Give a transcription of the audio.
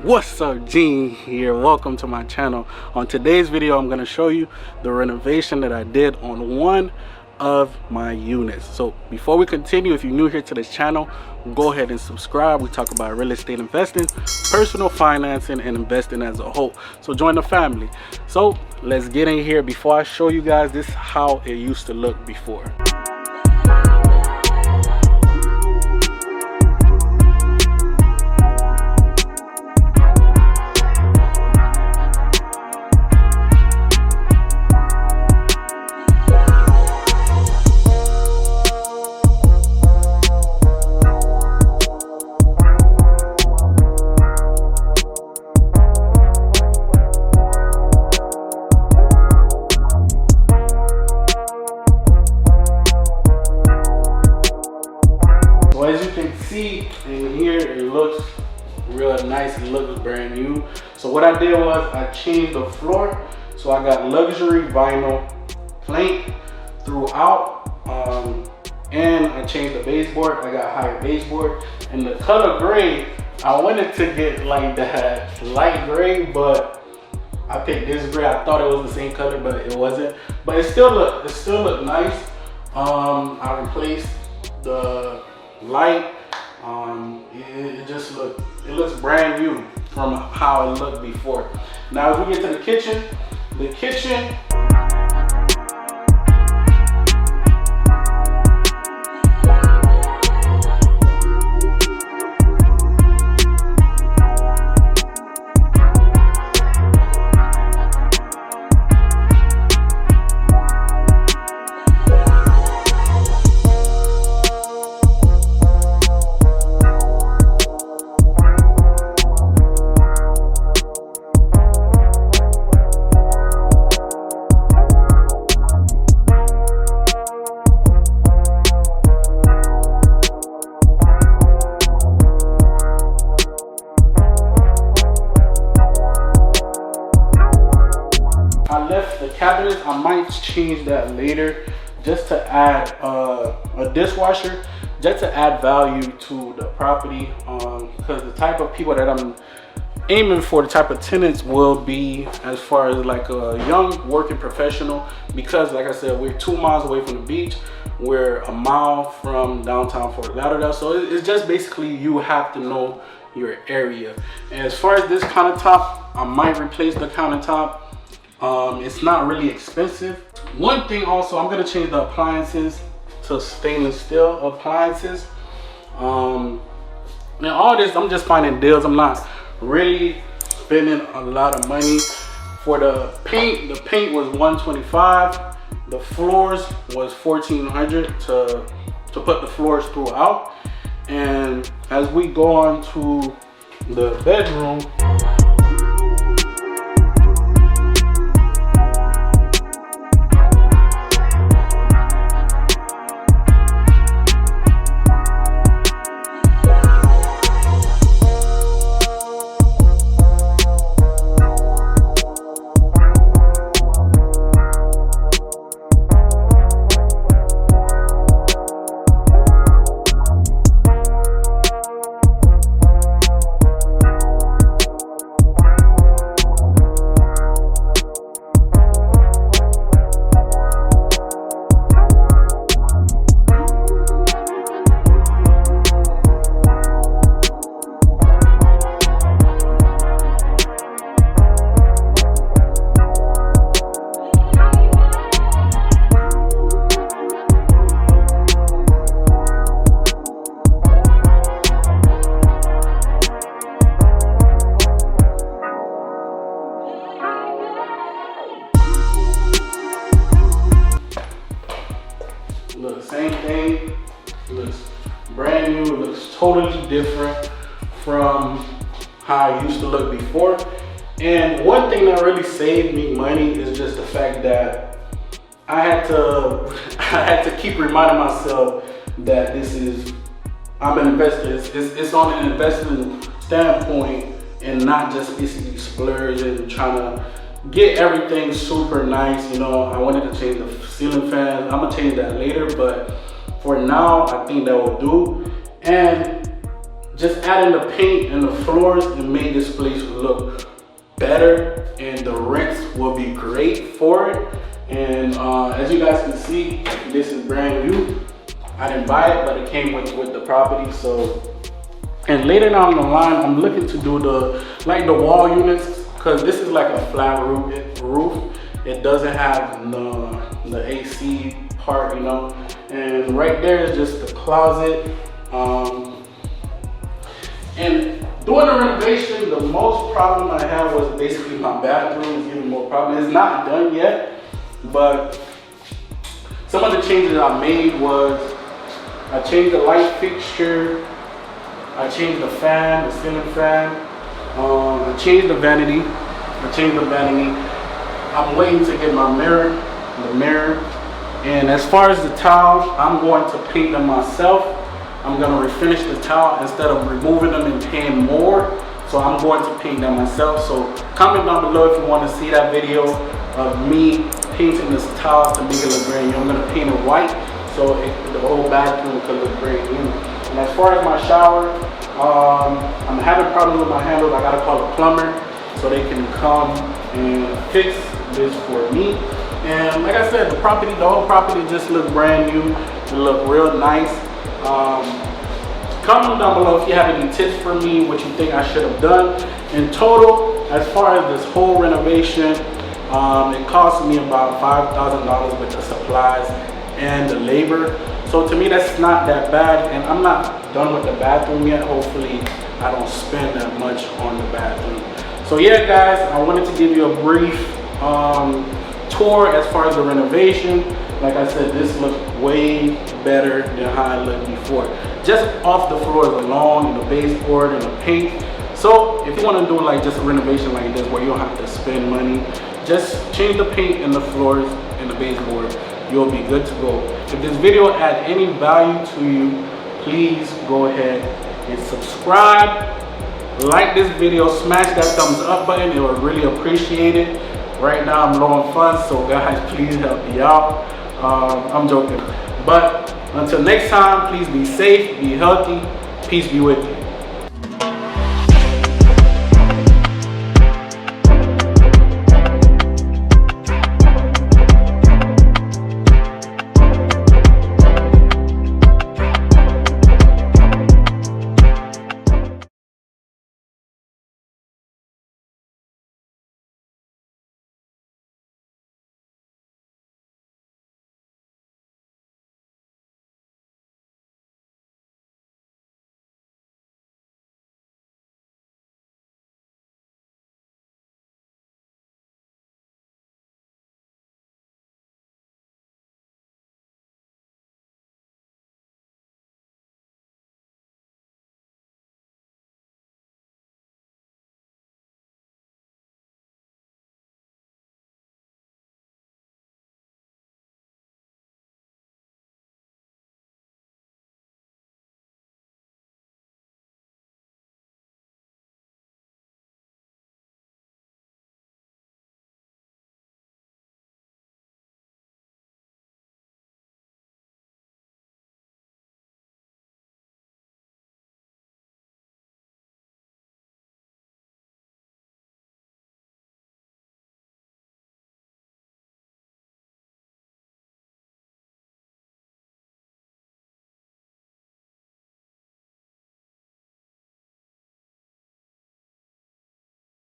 What's up, Gene here. Welcome to my channel. On today's video, I'm going to show you the renovation that I did on one of my units. So before we continue, if you're new here to this channel, go ahead and subscribe. We talk about real estate investing, personal financing, and investing as a whole. So join the family. So let's get in here. Before I show you guys, this is how it used to look before. So as you can see in here, it looks real nice. It looks brand new. So what I did was I changed the floor. So I got luxury vinyl plank throughout, and I changed the baseboard. I got higher baseboard, and the color gray, I wanted to get like that light gray, but I picked this gray. I thought it was the same color, but it wasn't. But it still looked nice. I replaced the light. It looks brand new from how it looked before. Now as we get to the kitchen, I left the cabinets. I might change that later just to add a dishwasher, just to add value to the property, because the type of people that I'm aiming for, the type of tenants will be as far as like a young working professional, because like I said, we're 2 miles away from the beach. We're a mile from downtown Fort Lauderdale. So it's just basically you have to know your area. And as far as this countertop, I might replace the countertop. It's not really expensive. One thing also, I'm gonna change the appliances to stainless steel appliances. And all this, I'm just finding deals. I'm not really spending a lot of money. For the paint was $125. The floors was $1,400 to put the floors throughout. And as we go on to the bedroom, look, same thing. It looks brand new. It looks totally different from how it used to look before. And one thing that really saved me money is just the fact that I had to keep reminding myself that I'm an investor. It's on an investment standpoint, and not just basically splurge and trying to get everything super nice. You know, I wanted to change the ceiling fans. I'm gonna change that later, but for now, I think that will do. And just adding the paint and the floors, it made this place look better, and the rents will be great for it. And as you guys can see, this is brand new. I didn't buy it, but it came with the property. So, and later down the line, I'm looking to do the wall units, because this is like a flat roof. It doesn't have the AC part, you know. And right there is just the closet. And doing the renovation, the most problem I had was basically my bathroom is giving more problem. It's not done yet, but some of the changes I made was I changed the light fixture, I changed the fan, the ceiling fan, I changed the vanity. I'm waiting to get my mirror, And as far as the tiles, I'm going to paint them myself. I'm going to refinish the tile instead of removing them and paying more. So I'm going to paint them myself. So comment down below if you want to see that video of me painting this tiles to make it look brand new. I'm going to paint it white so the whole bathroom could look brand new. And as far as my shower, I'm having problems with my handles. I got to call a plumber so they can come and fix this for me. And like I said, the whole property just looked brand new. It looked real nice. Comment down below if you have any tips for me, what you think I should have done. In total, as far as this whole renovation, it cost me about $5,000 with the supplies and the labor. So to me, that's not that bad. And I'm not done with the bathroom yet. Hopefully, I don't spend that much on the bathroom. So yeah, guys, I wanted to give you a brief tour as far as the renovation. Like I said, this looks way better than how it looked before. Just off the floors alone, and the baseboard and the paint. So if you want to do like just a renovation like this where you don't have to spend money, just change the paint and the floors and the baseboard. You'll be good to go. If this video had any value to you, please go ahead and subscribe. Like this video, smash that thumbs up button. It would really appreciate it. Right now I'm low on funds, so guys, please help me out. I'm joking. But until next time, please be safe, be healthy. Peace be with you.